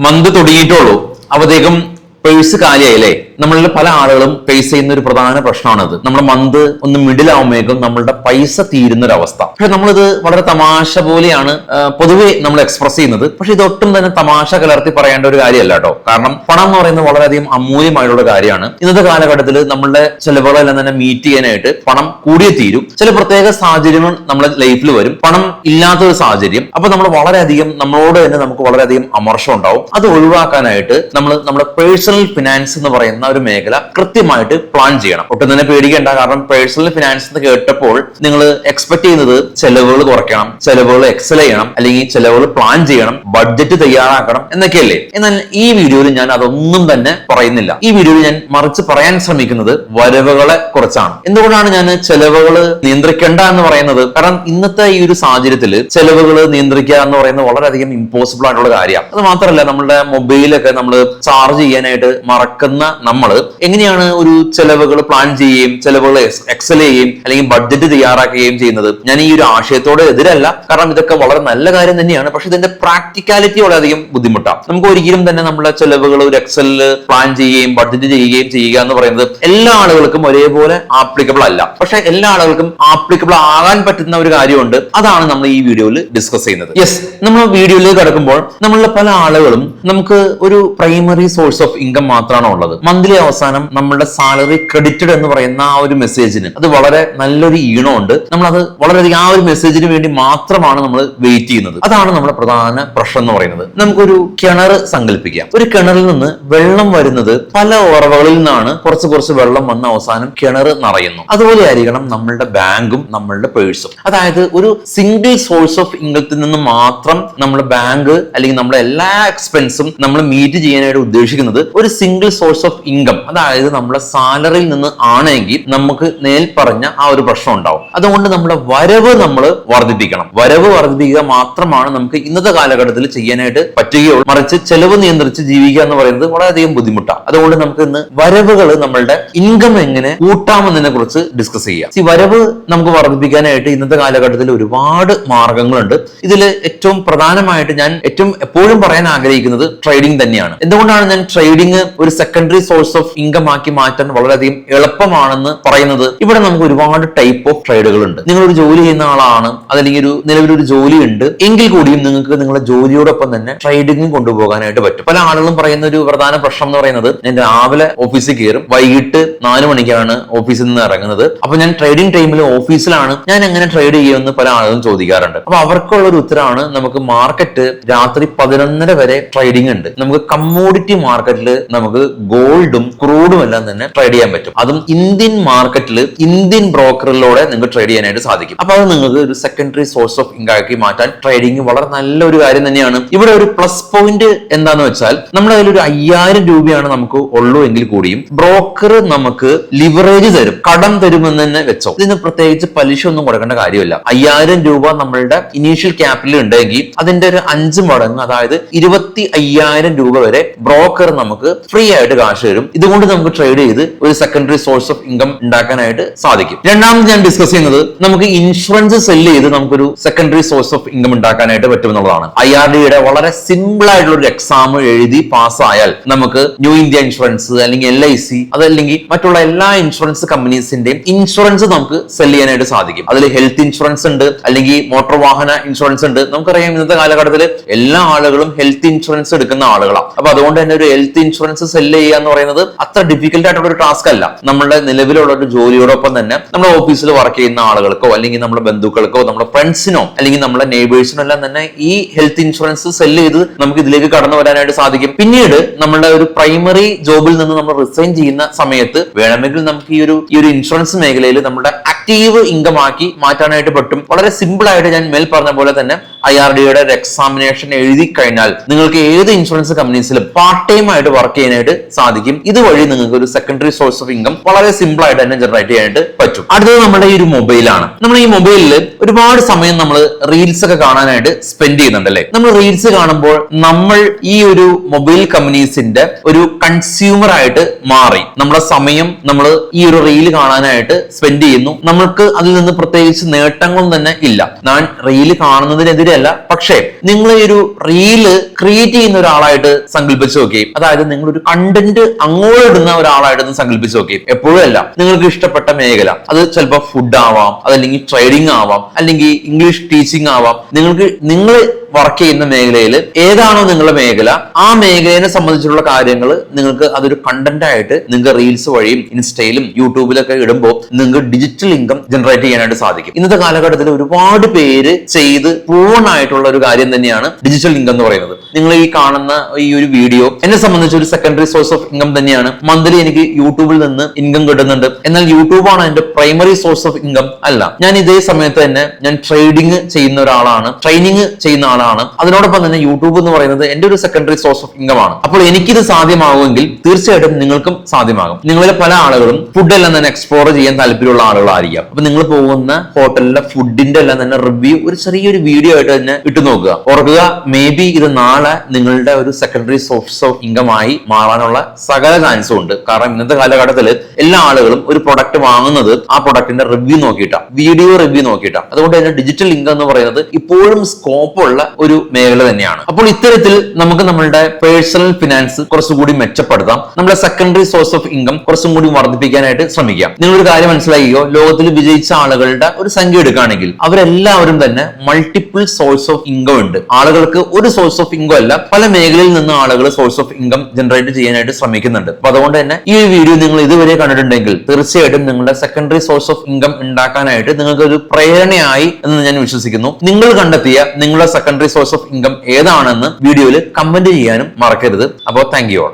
Month തുടങ്ങിയിട്ടുള്ളൂ, അപ്പോഴത്തേക്കും purse കാലിയായില്ലേ. നമ്മളിൽ പല ആളുകളും ഫേസ് ചെയ്യുന്ന ഒരു പ്രധാന പ്രശ്നമാണത്. നമ്മുടെ മന്ത് ഒന്ന് മിഡിൽ ആവുമ്പോഴേക്കും നമ്മളുടെ പൈസ തീരുന്ന ഒരു അവസ്ഥ. പക്ഷെ നമ്മളിത് വളരെ തമാശ പോലെയാണ് പൊതുവെ നമ്മൾ എക്സ്പ്രസ് ചെയ്യുന്നത്. പക്ഷെ ഇതൊട്ടും തന്നെ തമാശ കലർത്തി പറയേണ്ട ഒരു കാര്യമല്ല കേട്ടോ. കാരണം പണം എന്ന് പറയുന്നത് വളരെയധികം അമൂല്യമായിട്ടുള്ള കാര്യമാണ്. ഇന്നത്തെ കാലഘട്ടത്തിൽ നമ്മളുടെ ചെലവുകളെല്ലാം തന്നെ മീറ്റ് ചെയ്യാനായിട്ട് പണം കൂടിയേ തീരും. ചില പ്രത്യേക സാഹചര്യങ്ങൾ നമ്മുടെ ലൈഫിൽ വരും, പണം ഇല്ലാത്തൊരു സാഹചര്യം. അപ്പൊ നമ്മൾ വളരെയധികം നമ്മളോട് തന്നെ നമുക്ക് വളരെയധികം അമർഷം ഉണ്ടാവും. അത് ഒഴിവാക്കാനായിട്ട് നമ്മൾ നമ്മുടെ പേഴ്സണൽ ഫിനാൻസ് എന്ന് പറയുന്ന ഒരു മേഖല കൃത്യമായിട്ട് പ്ലാൻ ചെയ്യണം. ഒട്ടും തന്നെ പേടിക്കേണ്ട. കാരണം പേഴ്സണൽ ഫിനാൻസ് എന്ന് കേട്ടപ്പോൾ നിങ്ങൾ എക്സ്പെക്ട് ചെയ്യുന്നത് ചെലവുകൾ കുറയ്ക്കണം, ചെലവുകൾ എക്സൽ ചെയ്യണം, അല്ലെങ്കിൽ ചെലവുകൾ പ്ലാൻ ചെയ്യണം, ബഡ്ജറ്റ് തയ്യാറാക്കണം എന്നൊക്കെയല്ലേ. എന്നാൽ ഈ വീഡിയോയിൽ ഞാൻ അതൊന്നും തന്നെ പറയുന്നില്ല. ഈ വീഡിയോയിൽ ഞാൻ മറിച്ച് പറയാൻ ശ്രമിക്കുന്നത് വരവുകളെ കുറിച്ചാണ്. എന്തുകൊണ്ടാണ് ഞാൻ ചെലവുകൾ നിയന്ത്രിക്കേണ്ട എന്ന് പറയുന്നത്? കാരണം ഇന്നത്തെ ഈ ഒരു സാഹചര്യത്തിൽ ചെലവുകൾ നിയന്ത്രിക്കുക എന്ന് പറയുന്നത് വളരെയധികം ഇമ്പോസിബിൾ ആയിട്ടുള്ള കാര്യമാണ്. അത് മാത്രമല്ല, നമ്മുടെ മൊബൈലൊക്കെ നമ്മൾ ചാർജ് ചെയ്യാനായിട്ട് മറക്കുന്ന നമ്മൾ എങ്ങനെയാണ് ഒരു ചെലവുകൾ പ്ലാൻ ചെയ്യുകയും ചെലവുകൾ എക്സൽ ചെയ്യുകയും അല്ലെങ്കിൽ ബഡ്ജറ്റ് തയ്യാറാക്കുകയും ചെയ്യുന്നത്? ഞാൻ ഈ ഒരു ആശയത്തോട് എതിരല്ല. കാരണം ഇതൊക്കെ വളരെ നല്ല കാര്യം തന്നെയാണ്. പക്ഷെ ഇതിന്റെ പ്രാക്ടിക്കാലിറ്റി വളരെയധികം ബുദ്ധിമുട്ടാണ്. നമുക്ക് ഒരിക്കലും തന്നെ നമ്മുടെ ചെലവുകൾ ഒരു എക്സലിൽ പ്ലാൻ ചെയ്യുകയും ബഡ്ജറ്റ് ചെയ്യുക എന്ന് പറയുന്നത് എല്ലാ ആളുകൾക്കും ഒരേപോലെ ആപ്ലിക്കബിൾ അല്ല. പക്ഷെ എല്ലാ ആളുകൾക്കും ആപ്ലിക്കബിൾ ആകാൻ പറ്റുന്ന ഒരു കാര്യമുണ്ട്. അതാണ് നമ്മൾ ഈ വീഡിയോയിൽ ഡിസ്കസ് ചെയ്യുന്നത്. യെസ്, നമ്മൾ വീഡിയോയിലേക്ക് കടക്കുമ്പോൾ നമ്മളുടെ പല ആളുകളും നമുക്ക് ഒരു പ്രൈമറി സോഴ്സ് ഓഫ് ഇൻകം മാത്രമാണ് ഉള്ളത്. മന്ത്ലി അവസാനം നമ്മളുടെ സാലറി ക്രെഡിറ്റഡ് എന്ന് പറയുന്ന ആ ഒരു മെസ്സേജിന് അത് വളരെ നല്ലൊരു ഈണമുണ്ട്. നമ്മളത് വളരെയധികം ആ ഒരു മെസ്സേജിന് വേണ്ടി മാത്രമാണ് നമ്മൾ വെയിറ്റ് ചെയ്യുന്നത്. അതാണ് നമ്മുടെ പ്രധാന പ്രശ്നം എന്ന് പറയുന്നത്. നമുക്കൊരു കിണർ സങ്കല്പിക്കാം. ഒരു കിണറിൽ നിന്ന് വെള്ളം വരുന്നത് പല ഉറവകളിൽ നിന്നാണ് കുറച്ച് വെള്ളം വന്ന അവസാനം കിണർ നിറയുന്നു. അതുപോലെ ആയിരിക്കണം നമ്മളുടെ ബാങ്കും നമ്മളുടെ പേഴ്സും. അതായത് ഒരു സിംഗിൾ സോഴ്സ് ഓഫ് ഇൻകത്തിൽ നിന്ന് മാത്രം നമ്മുടെ ബാങ്ക് അല്ലെങ്കിൽ നമ്മുടെ എല്ലാ എക്സ്പെൻസും നമ്മൾ മീറ്റ് ചെയ്യാനായിട്ട് ഉദ്ദേശിക്കുന്നത് ഒരു സിംഗിൾ സോഴ്സ് ഓഫ് ഇൻകം, അതായത് നമ്മുടെ സാലറിയിൽ നിന്ന് ആണെങ്കിൽ നമുക്ക് നേൽ പറഞ്ഞ ആ ഒരു പ്രശ്നം ഉണ്ടാവും. അതുകൊണ്ട് നമ്മുടെ വരവ് നമ്മൾ വർദ്ധിപ്പിക്കണം. വരവ് വർദ്ധിപ്പിക്കുക മാത്രമാണ് നമുക്ക് ഇന്നത്തെ കാലഘട്ടത്തിൽ ചെയ്യാനായിട്ട് പറ്റുകയുള്ളൂ. മറിച്ച് ചെലവ് നിയന്ത്രിച്ച് ജീവിക്കുക എന്ന് പറയുന്നത് വളരെയധികം ബുദ്ധിമുട്ടാണ്. അതുകൊണ്ട് നമുക്ക് ഇന്ന് വരവുകൾ, നമ്മളുടെ ഇൻകം എങ്ങനെ കൂട്ടാമെന്നതിനെ കുറിച്ച് ഡിസ്കസ് ചെയ്യാം. ഈ വരവ് നമുക്ക് വർദ്ധിപ്പിക്കാനായിട്ട് ഇന്നത്തെ കാലഘട്ടത്തിൽ ഒരുപാട് മാർഗങ്ങളുണ്ട്. ഇതിൽ ഏറ്റവും പ്രധാനമായിട്ട് ഞാൻ എപ്പോഴും പറയാൻ ആഗ്രഹിക്കുന്നത് ട്രേഡിംഗ് തന്നെയാണ്. എന്തുകൊണ്ടാണ് ഞാൻ ട്രേഡിംഗ് ഒരു സെക്കൻഡറി സോഴ്സ് ഓഫ് ഇൻകം ആക്കി മാറ്റാൻ വളരെയധികം എളുപ്പമാണെന്ന് പറയുന്നത്? ഇവിടെ നമുക്ക് ഒരുപാട് ടൈപ്പ് ഓഫ് ട്രേഡുകൾ ഉണ്ട്. നിങ്ങളൊരു ജോലി ചെയ്യുന്ന ആളാണ്, അതല്ലെങ്കിൽ ഒരു നിലവിലൊരു ജോലി ഉണ്ട് എങ്കിൽ കൂടിയും നിങ്ങൾക്ക് നിങ്ങളുടെ ജോലിയോടൊപ്പം തന്നെ ട്രേഡിംഗും കൊണ്ടുപോകാനായിട്ട് പറ്റും. പല ആളുകളും പറയുന്ന ഒരു പ്രധാന പ്രശ്നം എന്ന് പറയുന്നത്, ഞാൻ രാവിലെ ഓഫീസിൽ കയറും, വൈകിട്ട് 4 മണിക്കാണ് ഓഫീസിൽ നിന്ന് ഇറങ്ങുന്നത്, അപ്പൊ ഞാൻ ട്രേഡിംഗ് ടൈമിൽ ഓഫീസിലാണ്, ഞാൻ എങ്ങനെ ട്രേഡ് ചെയ്യുമെന്ന് പല ആളുകളും ചോദിക്കാറുണ്ട്. അപ്പൊ അവർക്കുള്ള ഒരു ഉത്തരമാണ്, നമുക്ക് മാർക്കറ്റ് രാത്രി 11:30 വരെ ട്രേഡിംഗ് ഉണ്ട്. നമുക്ക് കമ്മോഡിറ്റി മാർക്കറ്റിൽ നമുക്ക് ഗോൾഡും ക്രൂഡും എല്ലാം തന്നെ ട്രേഡ് ചെയ്യാൻ പറ്റും. അതും ഇന്ത്യൻ മാർക്കറ്റിൽ ഇന്ത്യൻ ബ്രോക്കറിലൂടെ നിങ്ങൾക്ക് ട്രേഡ് ചെയ്യാനായിട്ട് സാധിക്കും. അപ്പൊ അത് നിങ്ങൾക്ക് ഒരു സെക്കൻഡറി സോഴ്സ് ഓഫ് ഇൻകം ആക്കി മാറ്റാൻ ട്രേഡിംഗ് വളരെ നല്ലൊരു കാര്യം തന്നെയാണ്. ഇവിടെ ഒരു പ്ലസ് പോയിന്റ് എന്താന്ന് വെച്ചാൽ, നമ്മുടെ കയ്യിൽ ഒരു 5000 രൂപയാണ് നമുക്ക് ഉള്ളൂ എങ്കിൽ കൂടിയും ബ്രോക്കർ നമുക്ക് ലിവറേജ് തരും, കടം തരുമെന്ന് തന്നെ വെച്ചോ. ഇതിന് പ്രത്യേകിച്ച് പലിശ ഒന്നും കൊടുക്കേണ്ട കാര്യമില്ല. 5000 രൂപ നമ്മളുടെ ഇനീഷ്യൽ ക്യാപിറ്റൽ ഉണ്ടെങ്കിൽ അതിന്റെ ഒരു 5 മടങ്ങ്, അതായത് 25,000 രൂപ വരെ ബ്രോക്കർ നമുക്ക് ഫ്രീ ആയിട്ട് കാശ് തരും. ഇതുകൊണ്ട് നമുക്ക് ട്രേഡ് ചെയ്ത് ഒരു സെക്കൻഡറി സോഴ്സ് ഓഫ് ഇൻകം ഉണ്ടാക്കാനായിട്ട് സാധിക്കും. രണ്ടാമത് ഞാൻ ഡിസ്കസ് ചെയ്യുന്നത്, നമുക്ക് ഇൻഷുറൻസ് സെല്ല് ചെയ്ത് നമുക്കൊരു സെക്കൻഡറി സോഴ്സ് ഓഫ് ഇൻകം ഉണ്ടാക്കാനായിട്ട് പറ്റുമെന്നുള്ളതാണ്. IRDയുടെ വളരെ സിമ്പിൾ ആയിട്ടുള്ള ഒരു എക്സാം എഴുതി പാസ്സായാൽ നമുക്ക് ന്യൂ ഇന്ത്യ ഇൻഷുറൻസ് അല്ലെങ്കിൽ LIC, അതല്ലെങ്കിൽ മറ്റുള്ള എല്ലാ ഇൻഷുറൻസ് കമ്പനീസിന്റെയും ഇൻഷുറൻസ് നമുക്ക് സെല്ല് ചെയ്യാനായിട്ട് സാധിക്കും. അതിൽ ഹെൽത്ത് ഇൻഷുറൻസ് ഉണ്ട്, അല്ലെങ്കിൽ മോട്ടോർ വാഹന ഇൻഷുറൻസ് ഉണ്ട്. നമുക്കറിയാം ഇന്നത്തെ കാലഘട്ടത്തിൽ എല്ലാ ആളുകളും ഹെൽത്ത് ഇൻഷുറൻസ് എടുക്കുന്ന ആളുകളാണ്. അപ്പൊ അതുകൊണ്ട് തന്നെ ഒരു ഹെൽത്ത് ഇൻഷുറൻസ് സെല്ല് ചെയ്യുക എന്ന് പറയുന്നത് അത്ര ഡിഫിക്കൽട്ട് ആയിട്ടുള്ള ഒരു ടാസ്ക് അല്ല. നമ്മുടെ നിലവിലുള്ള ഒരു ജോലിയോടൊപ്പം തന്നെ നമ്മുടെ ഓഫീസിൽ വർക്ക് ചെയ്യുന്ന ആളുകൾക്കോ അല്ലെങ്കിൽ നമ്മുടെ ബന്ധുക്കൾക്കോ നമ്മുടെ ഫ്രണ്ട്സിനോ അല്ലെങ്കിൽ നമ്മുടെ നെയ്ബേഴ്സിനോ എല്ലാം തന്നെ ഈ ഹെൽത്ത് ഇൻഷുറൻസ് സെല്ല് ചെയ്ത് നമുക്ക് ഇതിലേക്ക് കടന്നു വരാനായിട്ട് സാധിക്കും. പിന്നീട് നമ്മുടെ ഒരു പ്രൈമറി ജോബിൽ നിന്ന് നമ്മൾ റിസൈൻ ചെയ്യുന്ന സമയത്ത് വേണമെങ്കിൽ നമുക്ക് ഈ ഒരു ഇൻഷുറൻസ് മേഖലയിൽ നമ്മുടെ ആക്റ്റീവ് ഇൻകം ആക്കി മാറ്റാനായിട്ട് പറ്റും. വളരെ സിമ്പിൾ ആയിട്ട് ഞാൻ മേൽ പറഞ്ഞ പോലെ തന്നെ IRDയുടെ ഒരു എക്സാമിനേഷൻ എഴുതി കഴിഞ്ഞാൽ നിങ്ങൾക്ക് ഏത് ഇൻഷുറൻസ് കമ്പനീസിലും പാർട്ട് ടൈം ആയിട്ട് വർക്ക് ചെയ്യാനായിട്ട് സാധിക്കും. സാധിക്കും. ഇതുവഴി നിങ്ങൾക്ക് ഒരു സെക്കൻഡറി സോഴ്സ് ഓഫ് ഇൻകം വളരെ സിമ്പിൾ ആയിട്ട് തന്നെ ജനറേറ്റ് ചെയ്യാനായിട്ട് പറ്റും. അടുത്തത് നമ്മുടെ ഈ ഒരു മൊബൈലാണ്. നമ്മൾ ഈ മൊബൈലിൽ ഒരുപാട് സമയം നമ്മൾ റീൽസ് ഒക്കെ കാണാനായിട്ട് സ്പെൻഡ് ചെയ്യുന്നുണ്ട് അല്ലെ. നമ്മൾ റീൽസ് കാണുമ്പോൾ നമ്മൾ ഈ ഒരു മൊബൈൽ കമ്പനീസിന്റെ ഒരു കൺസ്യൂമർ ആയിട്ട് മാറി. നമ്മുടെ സമയം നമ്മൾ ഈ ഒരു റീൽ കാണാനായിട്ട് സ്പെൻഡ് ചെയ്യുന്നു. നമ്മൾക്ക് അതിൽ നിന്ന് പ്രത്യേകിച്ച് നേട്ടങ്ങളൊന്നും തന്നെ ഇല്ല. ഞാൻ റീല് കാണുന്നതിനെതിരെയല്ല, പക്ഷേ നിങ്ങൾ ഈ ഒരു റീല് ക്രിയേറ്റ് ചെയ്യുന്ന ഒരാളായിട്ട് സങ്കല്പിച്ച് നോക്കി. അതായത് നിങ്ങൾ ഒരു കണ്ടന്റ് അങ്ങോട്ട് ഇടുന്ന ഒരാളായിട്ട് സങ്കല്പിച്ച് നോക്കി. എപ്പോഴും അല്ല, നിങ്ങൾക്ക് ഇഷ്ടപ്പെട്ട മേഖല, അത് ചിലപ്പോൾ ഫുഡ് ആവാം, അതല്ലെങ്കിൽ ട്രേഡിംഗ് ആവാം, അല്ലെങ്കിൽ ഇംഗ്ലീഷ് ടീച്ചിങ് ആവാം. നിങ്ങൾ വർക്ക് ചെയ്യുന്ന മേഖലയിൽ ഏതാണോ നിങ്ങളുടെ മേഖല, ആ മേഖലയെ സംബന്ധിച്ചുള്ള കാര്യങ്ങൾ നിങ്ങൾക്ക് അതൊരു കണ്ടന്റ് ആയിട്ട് നിങ്ങൾക്ക് റീൽസ് വഴിയും ഇൻസ്റ്റയിലും യൂട്യൂബിലൊക്കെ ഇടുമ്പോൾ നിങ്ങൾക്ക് ഡിജിറ്റൽ ഇൻകം ജനറേറ്റ് ചെയ്യാനായിട്ട് സാധിക്കും. ഇന്നത്തെ കാലഘട്ടത്തിൽ ഒരുപാട് പേര് ചെയ്ത് പ്രൂവൺ ആയിട്ടുള്ള ഒരു കാര്യം തന്നെയാണ് ഡിജിറ്റൽ ഇൻകം എന്ന് പറയുന്നത്. നിങ്ങൾ ഈ കാണുന്ന ഈ ഒരു വീഡിയോ എന്നെ സംബന്ധിച്ച് ഒരു സെക്കൻഡറി സോഴ്സ് ഓഫ് ഇൻകം തന്നെയാണ്. മന്ത്ലി എനിക്ക് യൂട്യൂബിൽ നിന്ന് ഇൻകം കിട്ടുന്നുണ്ട്. എന്നാൽ യൂട്യൂബാണ് എന്റെ പ്രൈമറി സോഴ്സ് ഓഫ് ഇൻകം അല്ല. ഞാൻ ഇതേ സമയത്ത് തന്നെ ഞാൻ ട്രേഡിംഗ് ചെയ്യുന്ന ഒരാളാണ്, ട്രെയിനിങ് ചെയ്യുന്ന ആളാണ്. അതിനോടൊപ്പം തന്നെ യൂട്യൂബ് എന്ന് പറയുന്നത് എന്റെ ഒരു സെക്കൻഡറി സോഴ്സ് ഓഫ് ഇൻകം ആണ്. അപ്പോൾ എനിക്കിത് സാധ്യമാകുമെങ്കിൽ തീർച്ചയായിട്ടും നിങ്ങൾക്കും സാധ്യമാകും. നിങ്ങളിലെ പല ആളുകളും ഫുഡ് എല്ലാം തന്നെ എക്സ്പ്ലോർ ചെയ്യാൻ താല്പര്യമുള്ള ആളുകളായിരിക്കാം. അപ്പൊ നിങ്ങൾ പോകുന്ന ഹോട്ടലിലെ ഫുഡിന്റെ എല്ലാം തന്നെ റിവ്യൂ ഒരു ചെറിയൊരു വീഡിയോ ആയിട്ട് തന്നെ ഇട്ടു നോക്കുക. ഓർക്കുക, മേ ബി ഇത് നാളെ നിങ്ങളുടെ ഒരു സെക്കൻഡറി സോഴ്സ് ഓഫ് ഇൻകം ആയി മാറാനുള്ള സകല ചാൻസും ഉണ്ട്. കാരണം ഇന്നത്തെ കാലഘട്ടത്തിൽ എല്ലാ ആളുകളും ഒരു പ്രൊഡക്റ്റ് വാങ്ങുന്നത് ആ പ്രൊഡക്റ്റിന്റെ റിവ്യൂ നോക്കിയിട്ടാണ്, വീഡിയോ റിവ്യൂ നോക്കിയിട്ടാണ്. അതുകൊണ്ട് തന്നെ ഡിജിറ്റൽ ഇൻകം എന്ന് പറയുന്നത് ഇപ്പോഴും സ്കോപ്പുള്ള ഒരു മേഖല തന്നെയാണ്. അപ്പോൾ ഇത്തരത്തിൽ നമുക്ക് നമ്മളുടെ പേഴ്സണൽ ഫിനാൻസ് കുറച്ചുകൂടി മെച്ചപ്പെടുത്താം. നമ്മുടെ സെക്കൻഡറി സോഴ്സ് ഓഫ് ഇൻകം കുറച്ചും കൂടി വർദ്ധിപ്പിക്കാനായിട്ട് ശ്രമിക്കാം. നിങ്ങളൊരു കാര്യം മനസ്സിലാക്കിയോ, ലോകത്തിൽ വിജയിച്ച ആളുകളുടെ ഒരു സംഖ്യ എടുക്കുകയാണെങ്കിൽ അവരെല്ലാവരും തന്നെ മൾട്ടിപ്പിൾ സോഴ്സ് ഓഫ് ഇൻകം ഉണ്ട്. ആളുകൾക്ക് ഒരു സോഴ്സ് ഓഫ് ഇൻകം അല്ല, പല മേഖലയിൽ നിന്ന് ആളുകൾ സോഴ്സ് ഓഫ് ഇൻകം ജനറേറ്റ് ചെയ്യാനായിട്ട് ശ്രമിക്കുന്നുണ്ട്. അപ്പൊ അതുകൊണ്ട് തന്നെ ഈ വീഡിയോ നിങ്ങൾ ഇതുവരെ കണ്ടിട്ടുണ്ടെങ്കിൽ തീർച്ചയായിട്ടും നിങ്ങളുടെ സെക്കൻഡറി സോഴ്സ് ഓഫ് ഇൻകം ഉണ്ടാക്കാനായിട്ട് നിങ്ങൾക്ക് ഒരു പ്രേരണയായി എന്ന് ഞാൻ വിശ്വസിക്കുന്നു. നിങ്ങൾ കണ്ടെത്തിയ നിങ്ങളുടെ സെക്കൻഡറി സോഴ്സ് ഓഫ് ഇൻകം ഏതാണെന്ന് വീഡിയോയിൽ കമന്റ് ചെയ്യാനും മറക്കരുത്. അപ്പോൾ താങ്ക് യു ഓൾ.